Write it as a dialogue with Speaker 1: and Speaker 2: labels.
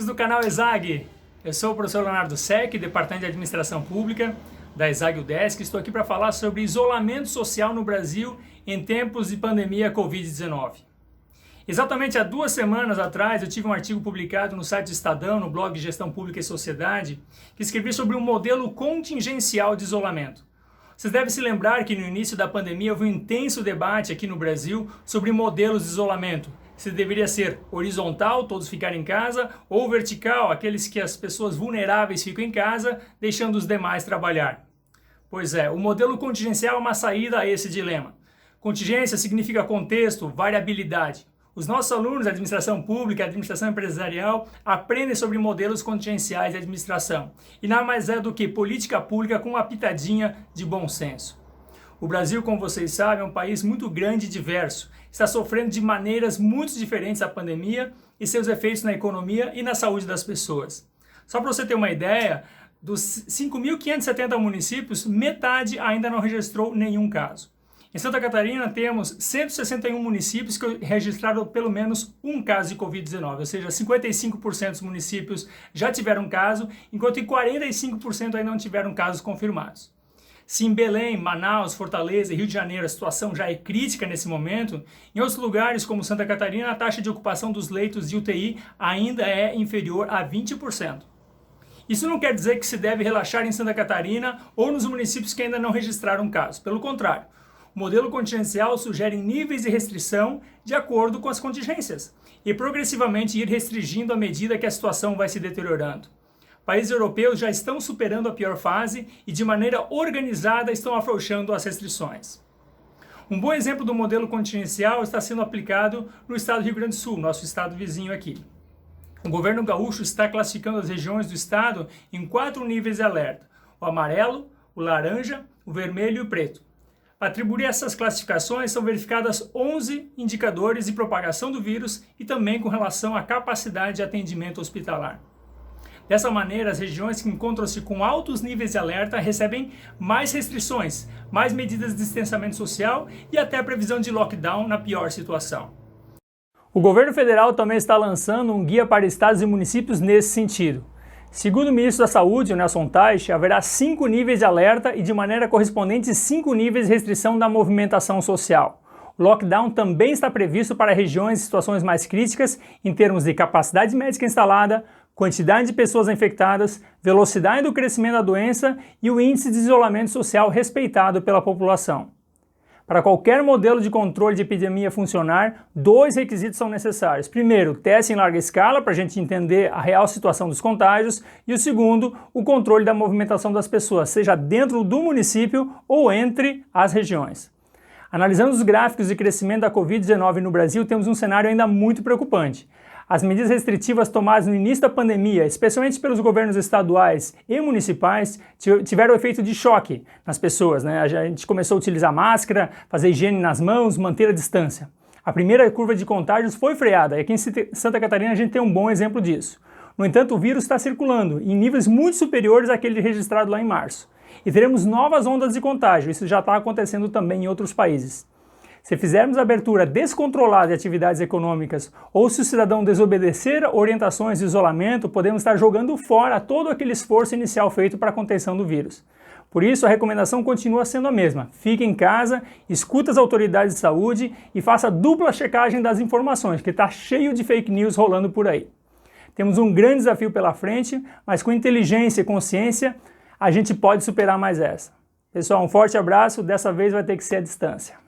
Speaker 1: do canal ESAG. Eu sou o professor Leonardo Sec, Departamento de Administração Pública da ESAG UDESC. Estou aqui para falar sobre isolamento social no Brasil em tempos de pandemia Covid-19. Exatamente há 2 semanas atrás eu tive um artigo publicado no site do Estadão, no blog Gestão Pública e Sociedade, que escrevi sobre um modelo contingencial de isolamento. Vocês devem se lembrar que no início da pandemia houve um intenso debate aqui no Brasil sobre modelos de isolamento. Se deveria ser horizontal, todos ficarem em casa, ou vertical, aqueles que as pessoas vulneráveis ficam em casa, deixando os demais trabalhar. Pois é, o modelo contingencial é uma saída a esse dilema. Contingência significa contexto, variabilidade. Os nossos alunos de administração pública e administração empresarial aprendem sobre modelos contingenciais de administração. E nada mais é do que política pública com uma pitadinha de bom senso. O Brasil, como vocês sabem, é um país muito grande e diverso. Está sofrendo de maneiras muito diferentes a pandemia e seus efeitos na economia e na saúde das pessoas. Só para você ter uma ideia, dos 5.570 municípios, metade ainda não registrou nenhum caso. Em Santa Catarina temos 161 municípios que registraram pelo menos um caso de Covid-19, ou seja, 55% dos municípios já tiveram caso, enquanto em 45% ainda não tiveram casos confirmados. Se em Belém, Manaus, Fortaleza e Rio de Janeiro a situação já é crítica nesse momento, em outros lugares como Santa Catarina a taxa de ocupação dos leitos de UTI ainda é inferior a 20%. Isso não quer dizer que se deve relaxar em Santa Catarina ou nos municípios que ainda não registraram casos. Pelo contrário, o modelo contingencial sugere níveis de restrição de acordo com as contingências e progressivamente ir restringindo à medida que a situação vai se deteriorando. Países europeus já estão superando a pior fase e de maneira organizada estão afrouxando as restrições. Um bom exemplo do modelo contingencial está sendo aplicado no estado do Rio Grande do Sul, nosso estado vizinho aqui. O governo gaúcho está classificando as regiões do estado em 4 níveis de alerta: o amarelo, o laranja, o vermelho e o preto. Para atribuir essas classificações são verificadas 11 indicadores de propagação do vírus e também com relação à capacidade de atendimento hospitalar. Dessa maneira, as regiões que encontram-se com altos níveis de alerta recebem mais restrições, mais medidas de distanciamento social e até previsão de lockdown na pior situação. O governo federal também está lançando um guia para estados e municípios nesse sentido. Segundo o ministro da Saúde, Nelson Teich, haverá 5 níveis de alerta e de maneira correspondente 5 níveis de restrição da movimentação social. O lockdown também está previsto para regiões e situações mais críticas em termos de capacidade médica instalada, quantidade de pessoas infectadas, velocidade do crescimento da doença e o índice de isolamento social respeitado pela população. Para qualquer modelo de controle de epidemia funcionar, 2 requisitos são necessários. Primeiro, teste em larga escala para a gente entender a real situação dos contágios e o segundo, o controle da movimentação das pessoas, seja dentro do município ou entre as regiões. Analisando os gráficos de crescimento da Covid-19 no Brasil, temos um cenário ainda muito preocupante. As medidas restritivas tomadas no início da pandemia, especialmente pelos governos estaduais e municipais, tiveram efeito de choque nas pessoas, né? A gente começou a utilizar máscara, fazer higiene nas mãos, manter a distância. A primeira curva de contágios foi freada e aqui em Santa Catarina a gente tem um bom exemplo disso. No entanto, o vírus está circulando em níveis muito superiores àquele registrado lá em março. E teremos novas ondas de contágio, isso já está acontecendo também em outros países. Se fizermos abertura descontrolada de atividades econômicas ou se o cidadão desobedecer orientações de isolamento, podemos estar jogando fora todo aquele esforço inicial feito para a contenção do vírus. Por isso, a recomendação continua sendo a mesma. Fique em casa, escute as autoridades de saúde e faça dupla checagem das informações, que está cheio de fake news rolando por aí. Temos um grande desafio pela frente, mas com inteligência e consciência, a gente pode superar mais essa. Pessoal, um forte abraço, dessa vez vai ter que ser à distância.